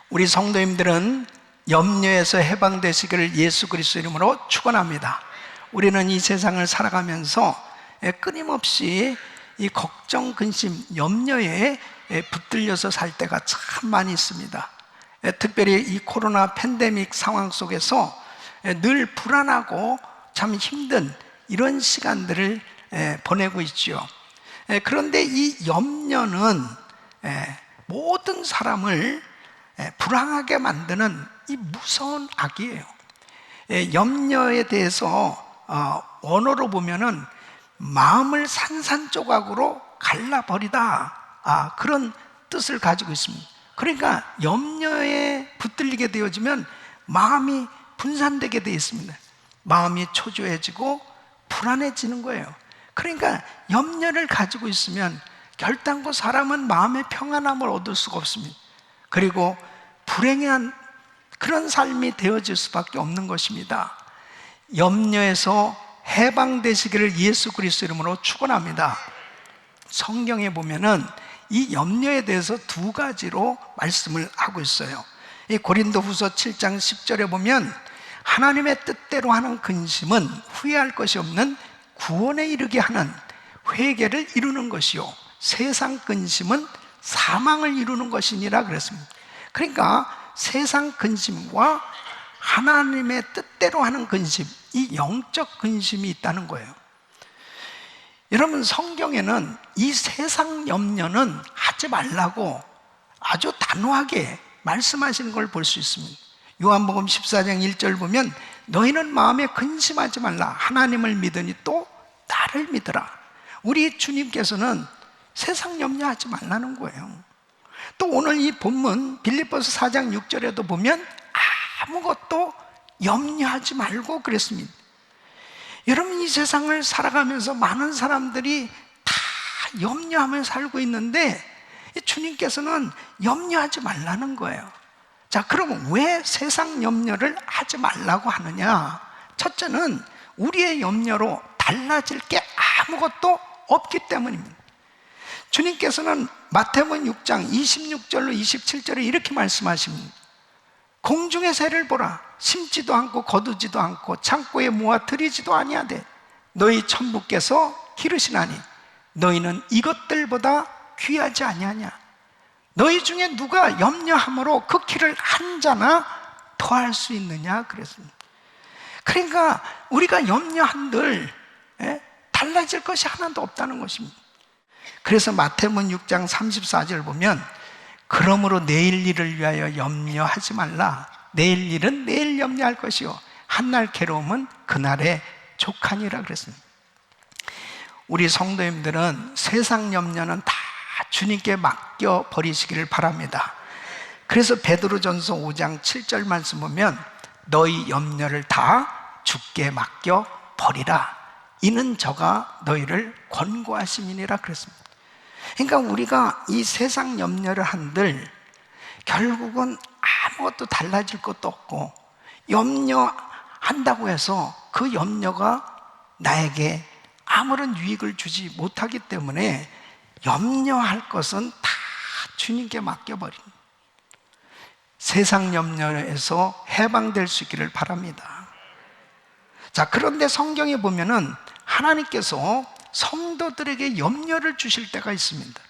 우리 성도님들은 염려에서 해방되시기를 예수 그리스도 이름으로 축원합니다. 우리는 이 세상을 살아가면서 끊임없이 이 걱정, 근심, 염려에 붙들려서 살 때가 참 많이 있습니다. 특별히 이 코로나 팬데믹 상황 속에서 늘 불안하고 참 힘든 이런 시간들을 보내고 있죠. 그런데 이 염려는 모든 사람을 불안하게 만드는 이 무서운 악이에요. 염려에 대해서 원어로 보면은 마음을 산산조각으로 갈라버리다, 그런 뜻을 가지고 있습니다. 그러니까 염려에 붙들리게 되어지면 마음이 분산되게 되어 있습니다. 마음이 초조해지고 불안해지는 거예요. 그러니까 염려를 가지고 있으면 결단코 사람은 마음의 평안함을 얻을 수가 없습니다. 그리고 불행한 그런 삶이 되어질 수밖에 없는 것입니다. 염려에서 해방되시기를 예수 그리스도 이름으로 축원합니다. 성경에 보면은 이 염려에 대해서 두 가지로 말씀을 하고 있어요. 이 고린도후서 7장 10절에 보면 하나님의 뜻대로 하는 근심은 후회할 것이 없는 구원에 이르게 하는 회개를 이루는 것이요, 세상 근심은 사망을 이루는 것이니라 그랬습니다. 그러니까 세상 근심과 하나님의 뜻대로 하는 근심, 이 영적 근심이 있다는 거예요. 여러분, 성경에는 이 세상 염려는 하지 말라고 아주 단호하게 말씀하시는 걸 볼 수 있습니다. 요한복음 14장 1절 보면 너희는 마음에 근심하지 말라, 하나님을 믿으니 또 나를 믿으라. 우리 주님께서는 세상 염려하지 말라는 거예요. 또 오늘 이 본문 빌립보서 4장 6절에도 보면 아무것도 염려하지 말고 그랬습니다. 여러분, 이 세상을 살아가면서 많은 사람들이 다 염려하며 살고 있는데 주님께서는 염려하지 말라는 거예요. 자, 그러면 왜 세상 염려를 하지 말라고 하느냐? 첫째는 우리의 염려로 달라질 게 아무것도 없기 때문입니다. 주님께서는 마태복음 6장 26절로 27절에 이렇게 말씀하십니다. 공중의 새를 보라, 심지도 않고 거두지도 않고 창고에 모아 들이지도 아니하되 너희 천부께서 기르시나니 너희는 이것들보다 귀하지 아니하냐? 너희 중에 누가 염려함으로 그 키를 한 자나 더할 수 있느냐? 그랬습니다. 그러니까 우리가 염려한들 달라질 것이 하나도 없다는 것입니다. 그래서 마태복음 6장 34절 보면 그러므로 내일 일을 위하여 염려하지 말라. 내일 일은 내일 염려할 것이요 한날 괴로움은 그날의 족하니라 그랬습니다. 우리 성도님들은 세상 염려는 다 주님께 맡겨 버리시기를 바랍니다. 그래서 베드로전서 5장 7절 말씀 보면 너희 염려를 다 주께 맡겨 버리라. 이는 저가 너희를 권고하심이니라 그랬습니다. 그러니까 우리가 이 세상 염려를 한들 결국은 아무것도 달라질 것도 없고, 염려한다고 해서 그 염려가 나에게 아무런 유익을 주지 못하기 때문에 염려할 것은 다 주님께 맡겨버립니다. 세상 염려에서 해방될 수 있기를 바랍니다. 자, 그런데 성경에 보면은 하나님께서 성도들에게 염려를 주실 때가 있습니다.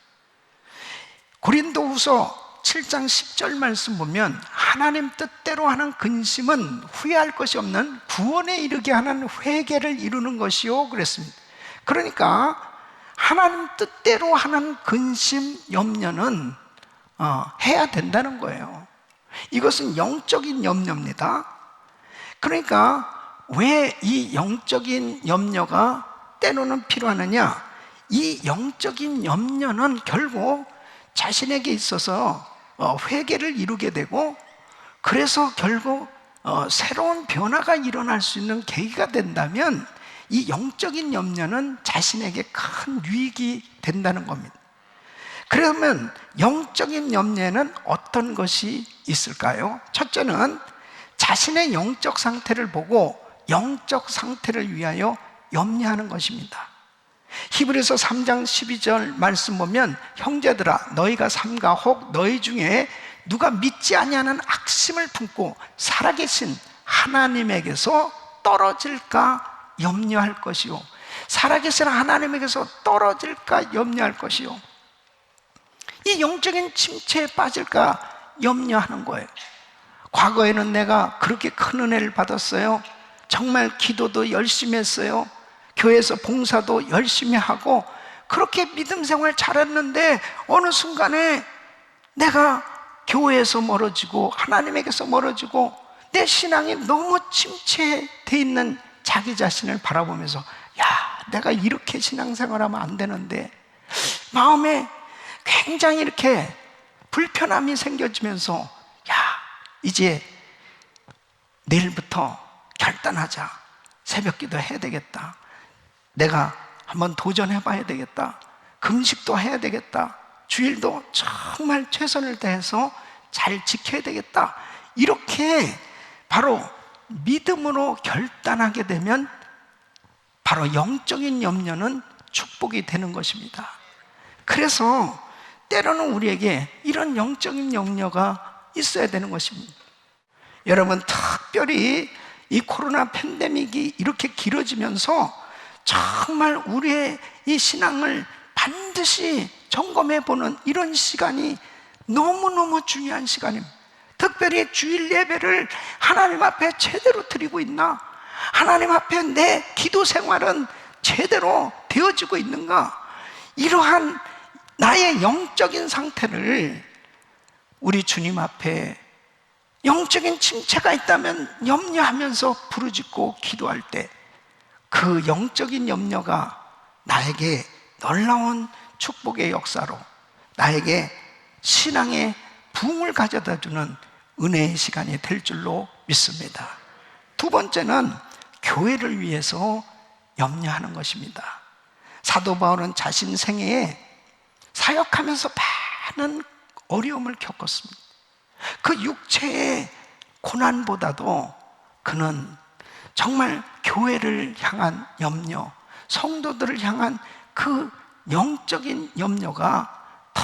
고린도후서 7장 10절 말씀 보면 하나님 뜻대로 하는 근심은 후회할 것이 없는 구원에 이르게 하는 회개를 이루는 것이요 그랬습니다. 그러니까 하나님 뜻대로 하는 근심, 염려는 해야 된다는 거예요. 이것은 영적인 염려입니다. 그러니까 왜 이 영적인 염려가 때로는 필요하느냐? 이 영적인 염려는 결국 자신에게 있어서 회개를 이루게 되고, 그래서 결국 새로운 변화가 일어날 수 있는 계기가 된다면 이 영적인 염려는 자신에게 큰 유익이 된다는 겁니다. 그러면 영적인 염려에는 어떤 것이 있을까요? 첫째는 자신의 영적 상태를 보고 영적 상태를 위하여 염려하는 것입니다. 히브리서 3장 12절 말씀 보면 형제들아 너희가 삼가 혹 너희 중에 누가 믿지 아니하는 악심을 품고 살아계신 하나님에게서 떨어질까 염려할 것이요, 살아계신 하나님에게서 떨어질까 염려할 것이요, 이 영적인 침체에 빠질까 염려하는 거예요. 과거에는 내가 그렇게 큰 은혜를 받았어요. 정말 기도도 열심히 했어요. 교회에서 봉사도 열심히 하고 그렇게 믿음 생활 잘했는데 어느 순간에 내가 교회에서 멀어지고 하나님에게서 멀어지고 내 신앙이 너무 침체되어 있는 자기 자신을 바라보면서, 야, 내가 이렇게 신앙생활하면 안 되는데, 마음에 굉장히 이렇게 불편함이 생겨지면서, 야, 이제 내일부터 결단하자. 새벽기도 해야 되겠다. 내가 한번 도전해봐야 되겠다. 금식도 해야 되겠다. 주일도 정말 최선을 다해서 잘 지켜야 되겠다. 이렇게 바로 믿음으로 결단하게 되면 바로 영적인 염려는 축복이 되는 것입니다. 그래서 때로는 우리에게 이런 영적인 염려가 있어야 되는 것입니다. 여러분, 특별히 이 코로나 팬데믹이 이렇게 길어지면서 정말 우리의 이 신앙을 반드시 점검해보는 이런 시간이 너무너무 중요한 시간입니다. 특별히 주일 예배를 하나님 앞에 제대로 드리고 있나? 하나님 앞에 내 기도 생활은 제대로 되어지고 있는가? 이러한 나의 영적인 상태를 우리 주님 앞에 영적인 침체가 있다면 염려하면서 부르짖고 기도할 때 그 영적인 염려가 나에게 놀라운 축복의 역사로, 나에게 신앙의 부흥을 가져다주는 은혜의 시간이 될 줄로 믿습니다. 두 번째는 교회를 위해서 염려하는 것입니다. 사도 바울은 자신 생애에 사역하면서 많은 어려움을 겪었습니다. 그 육체의 고난보다도 그는 정말 교회를 향한 염려, 성도들을 향한 그 영적인 염려가 더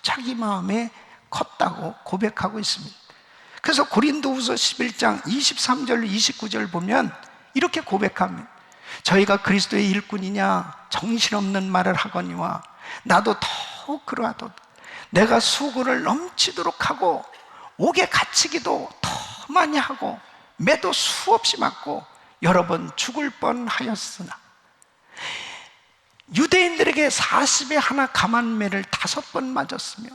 자기 마음에 컸다고 고백하고 있습니다. 그래서 고린도후서 11장 23절 29절 보면 이렇게 고백합니다. 저희가 그리스도의 일꾼이냐 정신없는 말을 하거니와 나도 더욱 그러하도다. 내가 수고를 넘치도록 하고 옥에 갇히기도 더 많이 하고 매도 수없이 맞고 여러 번 죽을 뻔하였으나, 유대인들에게 40에 하나 감한매를 5번 맞았으며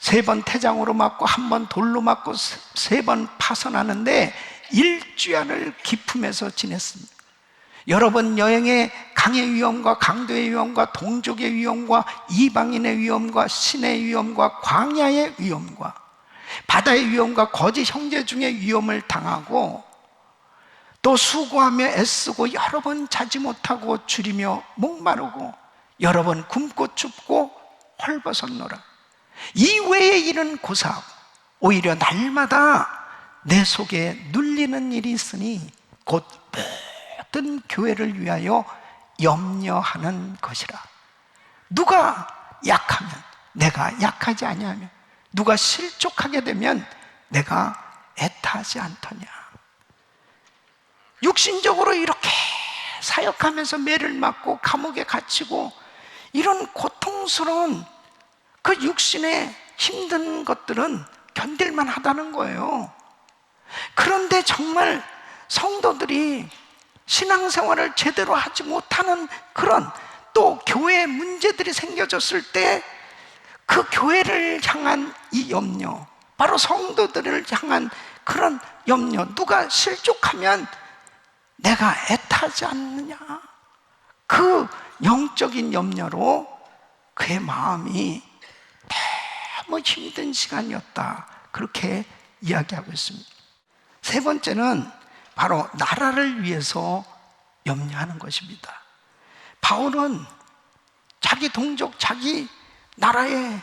3번 태장으로 맞고 1번 돌로 맞고 3번 파선하는데 일주야를 기품에서 지냈습니다. 여러 번 여행에 강의 위험과 강도의 위험과 동족의 위험과 이방인의 위험과 신의 위험과 광야의 위험과 바다의 위험과 거짓 형제 중에 위험을 당하고 또 수고하며 애쓰고 여러 번 자지 못하고 줄이며 목마르고 여러 번 굶고 춥고 헐벗었노라. 이 외의 일은 고사하고 오히려 날마다 내 속에 눌리는 일이 있으니 곧 모든 교회를 위하여 염려하는 것이라. 누가 약하면 내가 약하지 아니하며 누가 실족하게 되면 내가 애타하지 않더냐. 육신적으로 이렇게 사역하면서 매를 맞고 감옥에 갇히고 이런 고통스러운 그 육신의 힘든 것들은 견딜만 하다는 거예요. 그런데 정말 성도들이 신앙생활을 제대로 하지 못하는 그런 또 교회에 문제들이 생겨졌을 때 그 교회를 향한 이 염려, 바로 성도들을 향한 그런 염려, 누가 실족하면 내가 애타지 않느냐, 그 영적인 염려로 그의 마음이 너무 힘든 시간이었다, 그렇게 이야기하고 있습니다. 세 번째는 바로 나라를 위해서 염려하는 것입니다. 바울은 자기 동족, 자기 나라에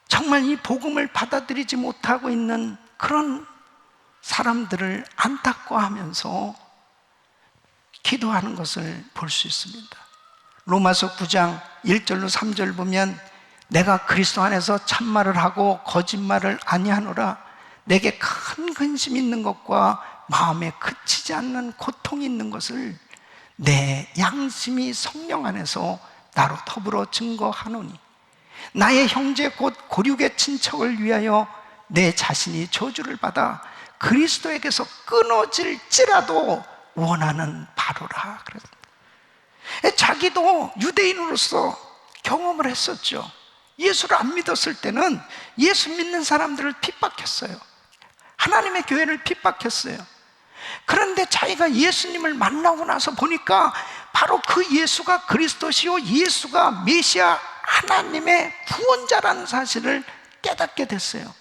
정말 이 복음을 받아들이지 못하고 있는 그런 사람들을 안타까워하면서 기도하는 것을 볼 수 있습니다. 로마서 9장 1절로 3절 보면 내가 그리스도 안에서 참말을 하고 거짓말을 아니하노라. 내게 큰 근심이 있는 것과 마음에 그치지 않는 고통이 있는 것을 내 양심이 성령 안에서 나로 더불어 증거하노니, 나의 형제 곧 고륙의 친척을 위하여 내 자신이 저주를 받아 그리스도에게서 끊어질지라도 원하는 바로라. 그래서 자기도 유대인으로서 경험을 했었죠. 예수를 안 믿었을 때는 예수 믿는 사람들을 핍박했어요. 하나님의 교회를 핍박했어요. 그런데 자기가 예수님을 만나고 나서 보니까 바로 그 예수가 그리스도시요, 예수가 메시아 하나님의 구원자라는 사실을 깨닫게 됐어요.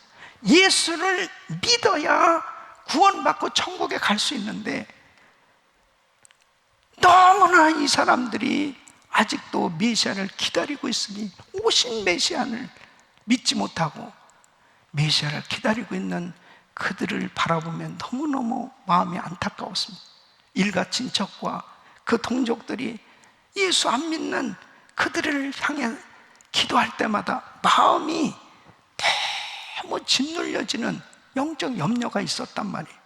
예수를 믿어야 구원받고 천국에 갈 수 있는데, 너무나 이 사람들이 아직도 메시아를 기다리고 있으니, 오신 메시아를 믿지 못하고 메시아를 기다리고 있는 그들을 바라보면 너무너무 마음이 안타까웠습니다. 일가 친척과 그 동족들이 예수 안 믿는 그들을 향해 기도할 때마다 마음이 너무 짓눌려지는 영적 염려가 있었단 말이에요.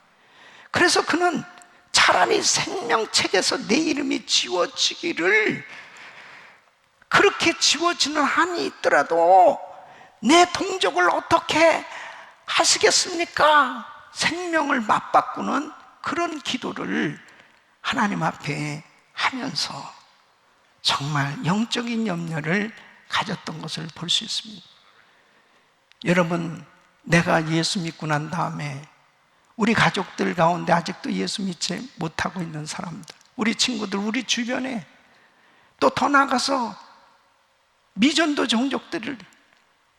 그래서 그는 차라리 생명책에서 내 이름이 지워지기를, 그렇게 지워지는 한이 있더라도 내 동족을 어떻게 하시겠습니까? 생명을 맞바꾸는 그런 기도를 하나님 앞에 하면서 정말 영적인 염려를 가졌던 것을 볼 수 있습니다. 여러분, 내가 예수 믿고 난 다음에 우리 가족들 가운데 아직도 예수 믿지 못하고 있는 사람들, 우리 친구들, 우리 주변에, 또 더 나아가서 미전도 종족들을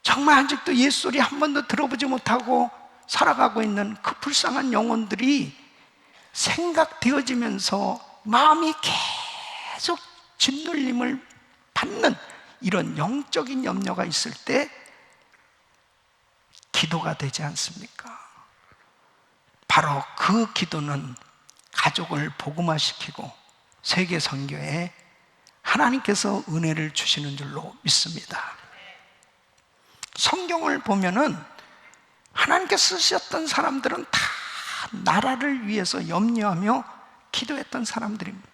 정말 아직도 예수 소리 한 번도 들어보지 못하고 살아가고 있는 그 불쌍한 영혼들이 생각되어지면서 마음이 계속 짓눌림을 받는 이런 영적인 염려가 있을 때 기도가 되지 않습니까? 바로 그 기도는 가족을 복음화시키고 세계 선교에 하나님께서 은혜를 주시는 줄로 믿습니다. 성경을 보면은 하나님께서 쓰셨던 사람들은 다 나라를 위해서 염려하며 기도했던 사람들입니다.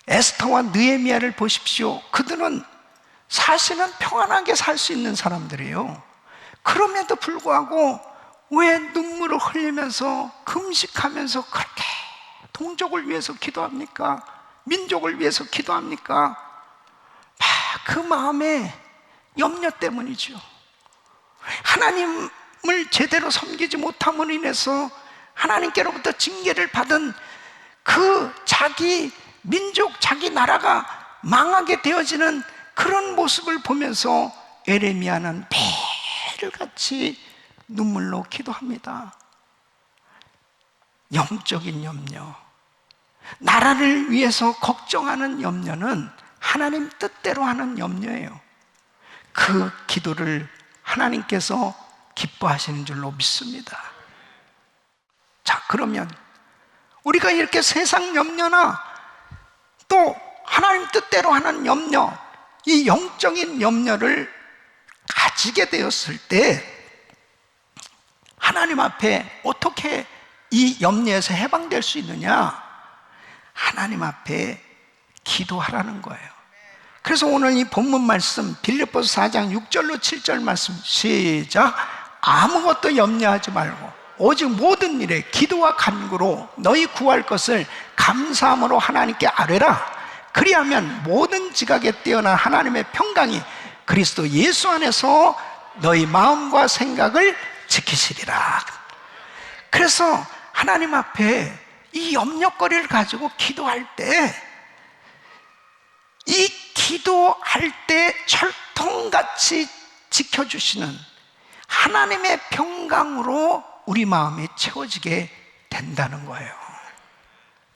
에스더와 느헤미야를 보십시오. 그들은 사실은 평안하게 살 수 있는 사람들이에요. 그럼에도 불구하고 왜 눈물을 흘리면서 금식하면서 그렇게 동족을 위해서 기도합니까? 민족을 위해서 기도합니까? 그 마음에 염려 때문이죠. 하나님을 제대로 섬기지 못함으로 인해서 하나님께로부터 징계를 받은 그 자기 민족, 자기 나라가 망하게 되어지는 그런 모습을 보면서 에레미야는 매일같이 눈물로 기도합니다. 영적인 염려, 나라를 위해서 걱정하는 염려는 하나님 뜻대로 하는 염려예요. 그 기도를 하나님께서 기뻐하시는 줄로 믿습니다. 자, 그러면 우리가 이렇게 세상 염려나 또 하나님 뜻대로 하는 염려, 이 영적인 염려를 가지게 되었을 때 하나님 앞에 어떻게 이 염려에서 해방될 수 있느냐? 하나님 앞에 기도하라는 거예요. 그래서 오늘 이 본문 말씀 빌립보서 4장 6절로 7절 말씀 시작. 아무것도 염려하지 말고 오직 모든 일에 기도와 간구로 너희 구할 것을 감사함으로 하나님께 아뢰라. 그리하면 모든 지각에 뛰어난 하나님의 평강이 그리스도 예수 안에서 너희 마음과 생각을 지키시리라. 그래서 하나님 앞에 이 염려거리를 가지고 기도할 때, 이 기도할 때 철통같이 지켜주시는 하나님의 평강으로 우리 마음이 채워지게 된다는 거예요.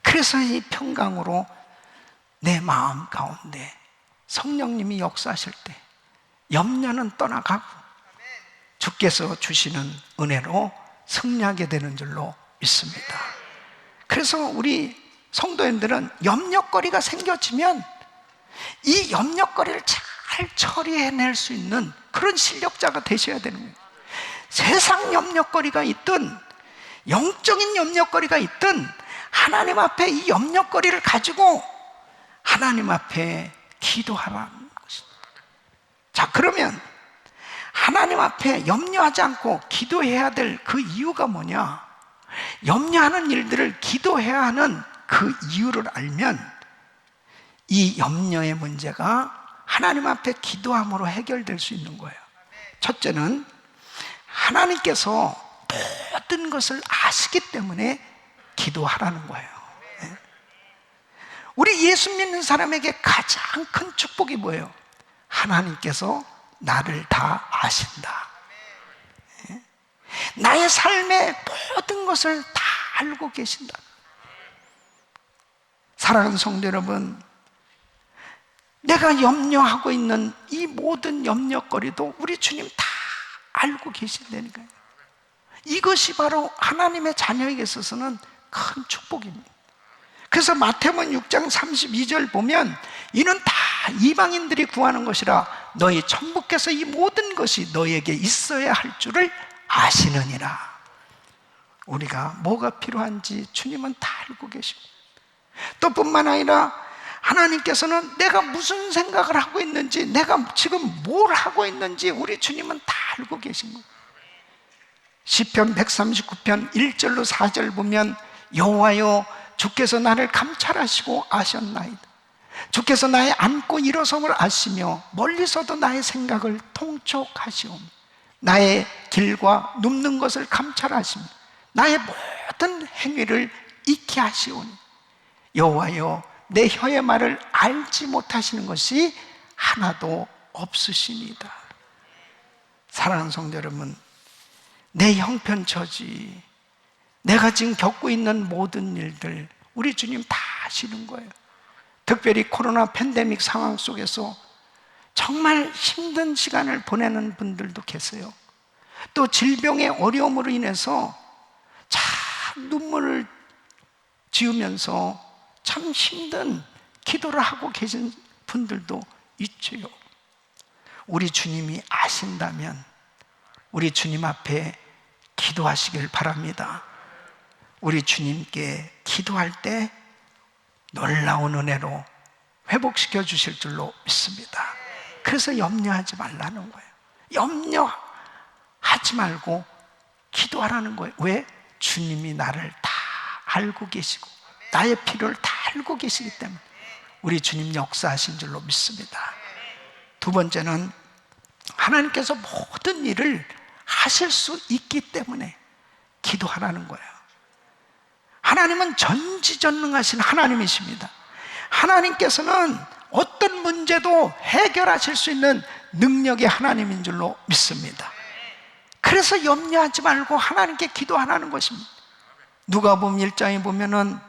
그래서 이 평강으로 내 마음 가운데 성령님이 역사하실 때 염려는 떠나가고 주께서 주시는 은혜로 승리하게 되는 줄로 믿습니다. 그래서 우리 성도님들은 염려거리가 생겨지면 이 염려거리를 잘 처리해낼 수 있는 그런 실력자가 되셔야 되는 거예요. 세상 염려거리가 있든 영적인 염려거리가 있든 하나님 앞에 이 염려거리를 가지고 하나님 앞에 기도하라는 것입니다. 자, 그러면 하나님 앞에 염려하지 않고 기도해야 될 그 이유가 뭐냐? 염려하는 일들을 기도해야 하는 그 이유를 알면 이 염려의 문제가 하나님 앞에 기도함으로 해결될 수 있는 거예요. 첫째는 하나님께서 모든 것을 아시기 때문에 기도하라는 거예요. 우리 예수 믿는 사람에게 가장 큰 축복이 뭐예요? 하나님께서 나를 다 아신다. 나의 삶의 모든 것을 다 알고 계신다. 사랑하는 성도 여러분, 내가 염려하고 있는 이 모든 염려거리도 우리 주님 다 알고 계신다니까요. 이것이 바로 하나님의 자녀에게 있어서는 큰 축복입니다. 그래서 마태복음 6장 32절 보면 이는 다 이방인들이 구하는 것이라 너희 천부께서 이 모든 것이 너희에게 있어야 할 줄을 아시느니라. 우리가 뭐가 필요한지 주님은 다 알고 계시고, 또 뿐만 아니라 하나님께서는 내가 무슨 생각을 하고 있는지, 내가 지금 뭘 하고 있는지 우리 주님은 다 알고 계신 거예요. 시편 139편 1절로 4절 보면 여호와여 주께서 나를 감찰하시고 아셨나이다. 주께서 나의 앉고 일어섬을 아시며 멀리서도 나의 생각을 통촉하시오며 나의 길과 눕는 것을 감찰하시며 나의 모든 행위를 익히 하시오니 여호와여 내 혀의 말을 알지 못하시는 것이 하나도 없으시니이다. 사랑하는 성도 여러분, 내 형편처지, 내가 지금 겪고 있는 모든 일들 우리 주님 다 아시는 거예요. 특별히 코로나 팬데믹 상황 속에서 정말 힘든 시간을 보내는 분들도 계세요. 또 질병의 어려움으로 인해서 참 눈물을 지으면서 참 힘든 기도를 하고 계신 분들도 있지요. 우리 주님이 아신다면 우리 주님 앞에 기도하시길 바랍니다. 우리 주님께 기도할 때 놀라운 은혜로 회복시켜 주실 줄로 믿습니다. 그래서 염려하지 말라는 거예요. 염려하지 말고 기도하라는 거예요. 왜? 주님이 나를 다 알고 계시고 나의 필요를 다 알고 계시기 때문에 우리 주님 역사하신 줄로 믿습니다. 두 번째는 하나님께서 모든 일을 하실 수 있기 때문에 기도하라는 거예요. 하나님은 전지전능하신 하나님이십니다. 하나님께서는 어떤 문제도 해결하실 수 있는 능력의 하나님인 줄로 믿습니다. 그래서 염려하지 말고 하나님께 기도하라는 것입니다. 누가복음 1장에 보면은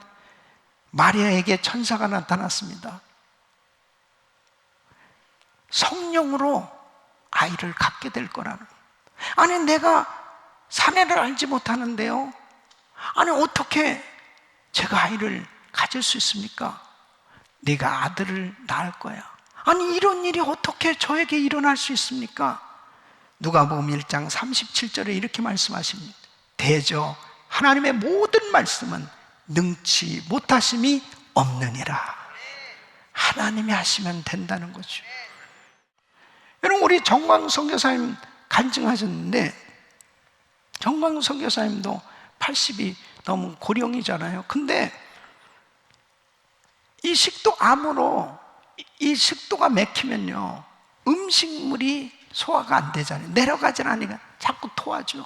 마리아에게 천사가 나타났습니다. 성령으로 아이를 갖게 될 거라는 거예요. 아니 내가 사내를 알지 못하는데요, 아니 어떻게 제가 아이를 가질 수 있습니까? 네가 아들을 낳을 거야. 아니 이런 일이 어떻게 저에게 일어날 수 있습니까? 누가복음 1장 37절에 이렇게 말씀하십니다. 대저 하나님의 모든 말씀은 능치 못하심이 없느니라. 하나님이 하시면 된다는 거죠. 여러분, 우리 정광 선교사님 간증하셨는데, 정광 선교사님도 80이 너무 고령이잖아요. 근데 이 식도암으로 이 식도가 막히면요, 음식물이 소화가 안 되잖아요. 내려가질 않으니까 자꾸 토하죠.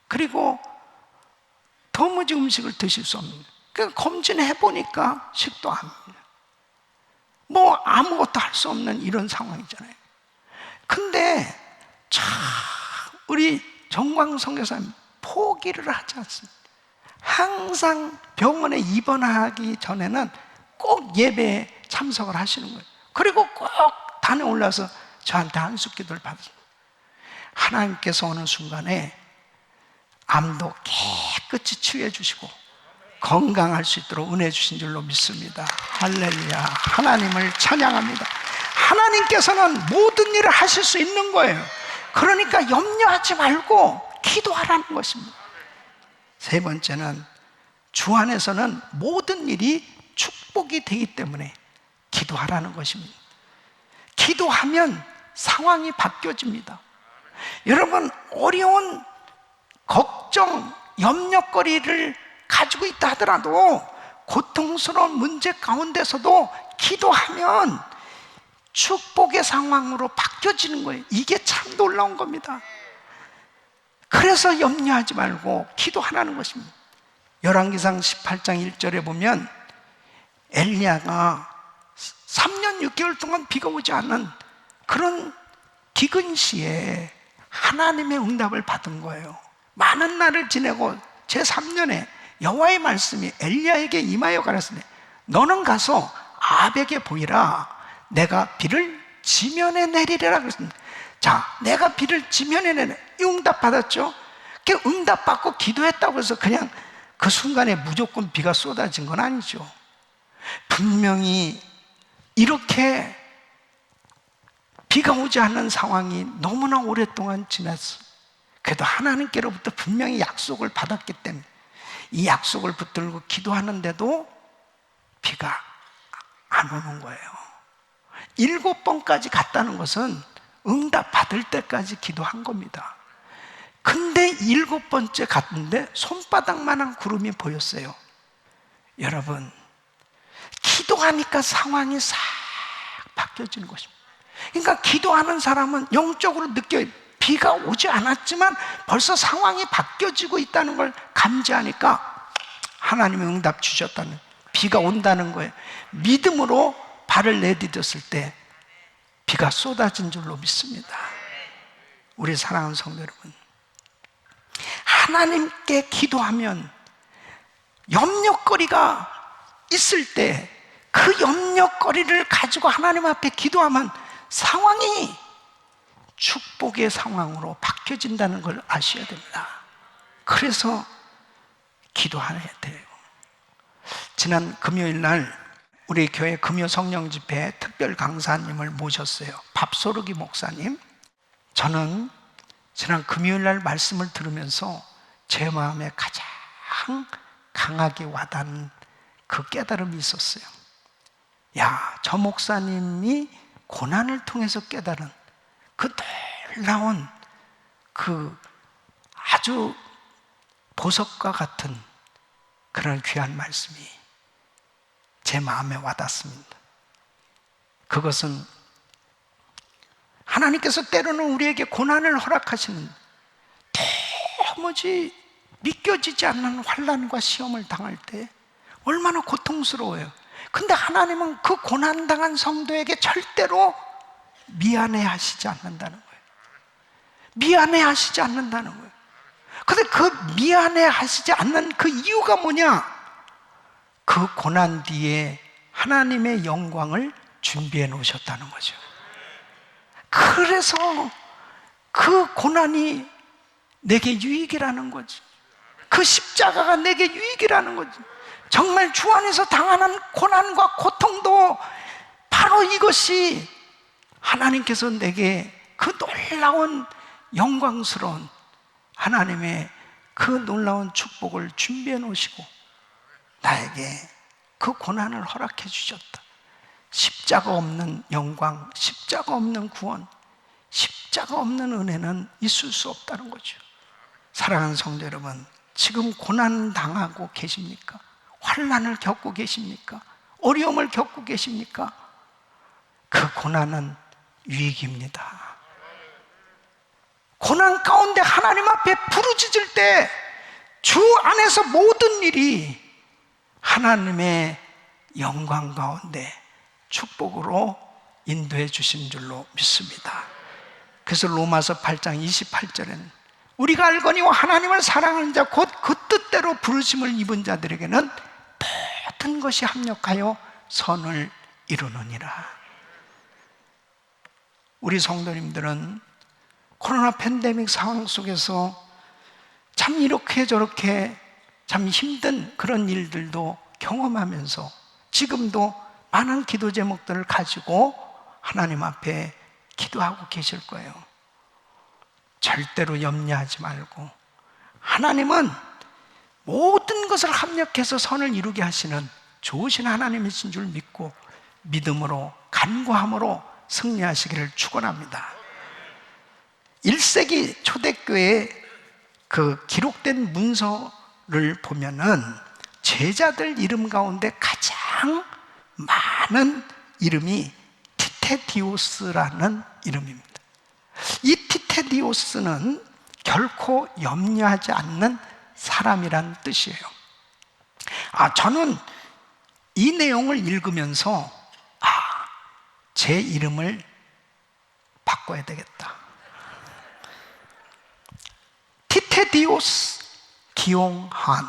그리고 도무지 음식을 드실 수 없는 거예요. 그러니까 검진해 보니까 식도암입니다. 뭐 아무것도 할 수 없는 이런 상황이잖아요. 근데 참 우리 정광 선교사님 포기를 하지 않습니다. 항상 병원에 입원하기 전에는 꼭 예배에 참석을 하시는 거예요. 그리고 꼭 단에 올라서 저한테 한숨기도를 받으십니다. 하나님께서 어느 순간에 암도 깨끗이 치유해 주시고 건강할 수 있도록 은혜 주신 줄로 믿습니다. 할렐루야. 하나님을 찬양합니다. 하나님께서는 모든 일을 하실 수 있는 거예요. 그러니까 염려하지 말고 기도하라는 것입니다. 세 번째는 주 안에서는 모든 일이 축복이 되기 때문에 기도하라는 것입니다. 기도하면 상황이 바뀌어집니다. 여러분, 어려운 걱정, 염려거리를 가지고 있다 하더라도 고통스러운 문제 가운데서도 기도하면 축복의 상황으로 바뀌어지는 거예요. 이게 참 놀라운 겁니다. 그래서 염려하지 말고 기도하라는 것입니다. 열왕기상 18장 1절에 보면 엘리야가 3년 6개월 동안 비가 오지 않는 그런 기근 시에 하나님의 응답을 받은 거예요. 많은 날을 지내고 제3년에 여호와의 말씀이 엘리야에게 임하여 가라사대 너는 가서 아합에게 보이라. 내가 비를 지면에 내리리라 그랬습니다. 자, 내가 비를 지면에 내리라. 이 응답 받았죠? 그 응답 받고 기도했다고 해서 그냥 그 순간에 무조건 비가 쏟아진 건 아니죠. 분명히 이렇게 비가 오지 않는 상황이 너무나 오랫동안 지났어. 그래도 하나님께로부터 분명히 약속을 받았기 때문에 이 약속을 붙들고 기도하는데도 비가 안 오는 거예요. 7번까지 갔다는 것은 응답 받을 때까지 기도한 겁니다. 근데 7번째 갔는데 손바닥만한 구름이 보였어요. 여러분, 기도하니까 상황이 싹 바뀌어지는 것입니다. 그러니까 기도하는 사람은 영적으로 느껴요. 비가 오지 않았지만 벌써 상황이 바뀌어지고 있다는 걸 감지하니까 하나님의 응답 주셨다는, 비가 온다는 거예요. 믿음으로 발을 내디뎠을 때 비가 쏟아진 줄로 믿습니다. 우리 사랑하는 성도 여러분, 하나님께 기도하면 염려거리가 있을 때 그 염려거리를 가지고 하나님 앞에 기도하면 상황이 축복의 상황으로 바뀌어진다는 걸 아셔야 됩니다. 그래서 기도해야 돼요. 지난 금요일 날 우리 교회 금요 성령 집회에 특별 강사님을 모셨어요. 밥소르기 목사님. 저는 지난 금요일 날 말씀을 들으면서 제 마음에 가장 강하게 와닿는 그 깨달음이 있었어요. 야, 저 목사님이 고난을 통해서 깨달은 그 놀라운 그 아주 보석과 같은 그런 귀한 말씀이 제 마음에 와닿습니다. 그것은 하나님께서 때로는 우리에게 고난을 허락하시는, 도무지 믿겨지지 않는 환난과 시험을 당할 때 얼마나 고통스러워요. 근데 하나님은 그 고난당한 성도에게 절대로 미안해 하시지 않는다는 거예요. 미안해 하시지 않는다는 거예요. 근데 그 미안해 하시지 않는 그 이유가 뭐냐? 그 고난 뒤에 하나님의 영광을 준비해 놓으셨다는 거죠. 그래서 그 고난이 내게 유익이라는 거지. 그 십자가가 내게 유익이라는 거지. 정말 주 안에서 당하는 고난과 고통도 바로 이것이 하나님께서 내게 그 놀라운 영광스러운 하나님의 그 놀라운 축복을 준비해 놓으시고 나에게 그 고난을 허락해 주셨다. 십자가 없는 영광, 십자가 없는 구원, 십자가 없는 은혜는 있을 수 없다는 거죠. 사랑하는 성도 여러분, 지금 고난 당하고 계십니까? 환난을 겪고 계십니까? 어려움을 겪고 계십니까? 그 고난은 유익입니다. 고난 가운데 하나님 앞에 부르짖을 때 주 안에서 모든 일이 하나님의 영광 가운데 축복으로 인도해 주신 줄로 믿습니다. 그래서 로마서 8장 28절에는 우리가 알거니와 하나님을 사랑하는 자 곧 그 뜻대로 부르심을 입은 자들에게는 모든 것이 합력하여 선을 이루느니라. 우리 성도님들은 코로나 팬데믹 상황 속에서 참 이렇게 저렇게 참 힘든 그런 일들도 경험하면서 지금도 많은 기도 제목들을 가지고 하나님 앞에 기도하고 계실 거예요. 절대로 염려하지 말고, 하나님은 모든 것을 합력해서 선을 이루게 하시는 좋으신 하나님이신 줄 믿고 믿음으로 간구함으로 승리하시기를 축원합니다. 1세기 초대교회의 그 기록된 문서를 보면은 제자들 이름 가운데 가장 많은 이름이 티테디오스라는 이름입니다. 이 티테디오스는 결코 염려하지 않는 사람이란 뜻이에요. 저는 이 내용을 읽으면서 제 이름을 바꿔야 되겠다. 티테디오스 기용한,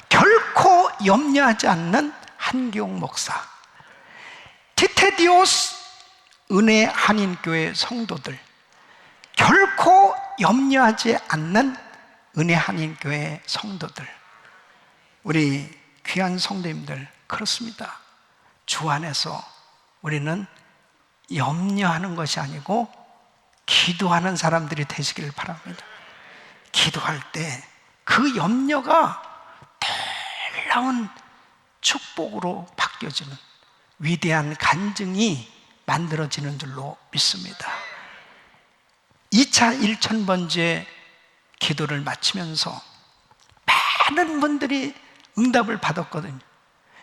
결코 염려하지 않는 한기용 목사. 티테디오스 은혜 한인교회 성도들, 결코 염려하지 않는 은혜 한인교회 성도들, 우리 귀한 성도님들, 그렇습니다. 주 안에서 우리는 염려하는 것이 아니고 기도하는 사람들이 되시기를 바랍니다. 기도할 때 그 염려가 놀라운 축복으로 바뀌어지는 위대한 간증이 만들어지는 줄로 믿습니다. 2차 1000번째 기도를 마치면서 많은 분들이 응답을 받았거든요.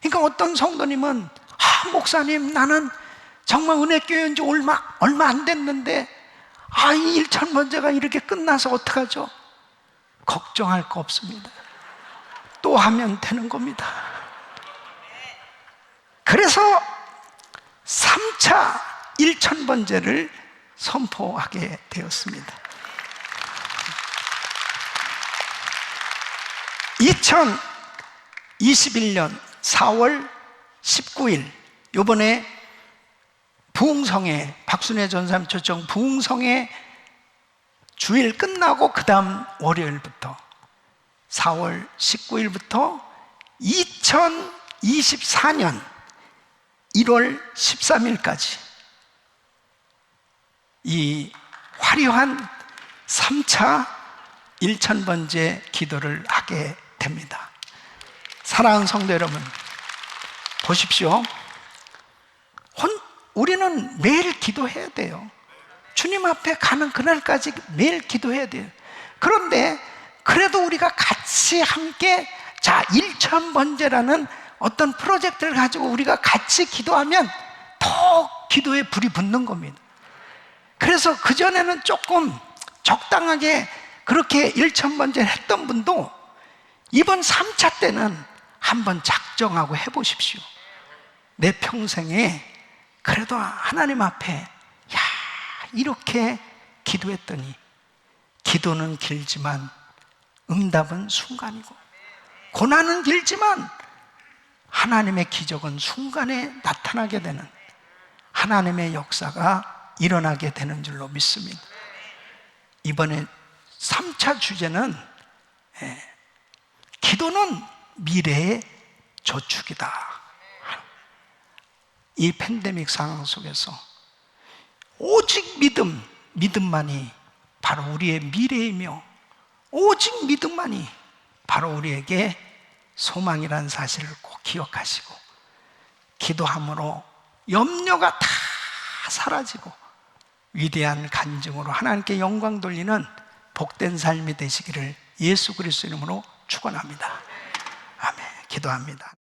그러니까 어떤 성도님은 목사님, 나는 정말 은혜교회 온 지 얼마 안 됐는데 이 1000번째가 이렇게 끝나서 어떡하죠? 걱정할 거 없습니다. 또 하면 되는 겁니다. 그래서 3차 1000번째를 선포하게 되었습니다. 2021년 4월 19일 이번에 부흥성회, 박순애 전사님 초청 부흥성회 주일 끝나고 그 다음 월요일부터 4월 19일부터 2024년 1월 13일까지 이 화려한 3차 1000번째 기도를 하게 됩니다. 사랑하는 성도 여러분, 보십시오. 우리는 매일 기도해야 돼요. 주님 앞에 가는 그날까지 매일 기도해야 돼요. 그런데 그래도 우리가 같이 함께 1000번째라는 어떤 프로젝트를 가지고 우리가 같이 기도하면 더 기도에 불이 붙는 겁니다. 그래서 그전에는 조금 적당하게 그렇게 1000번째 했던 분도 이번 3차 때는 한번 작정하고 해보십시오. 내 평생에 그래도 하나님 앞에 이렇게 기도했더니, 기도는 길지만 응답은 순간이고, 고난은 길지만 하나님의 기적은 순간에 나타나게 되는 하나님의 역사가 일어나게 되는 줄로 믿습니다. 이번에 3차 주제는 기도는 미래의 저축이다. 이 팬데믹 상황 속에서 오직 믿음만이 바로 우리의 미래이며, 오직 믿음만이 바로 우리에게 소망이라는 사실을 꼭 기억하시고, 기도함으로 염려가 다 사라지고 위대한 간증으로 하나님께 영광 돌리는 복된 삶이 되시기를 예수 그리스도 이름으로 축원합니다. 아멘. 기도합니다.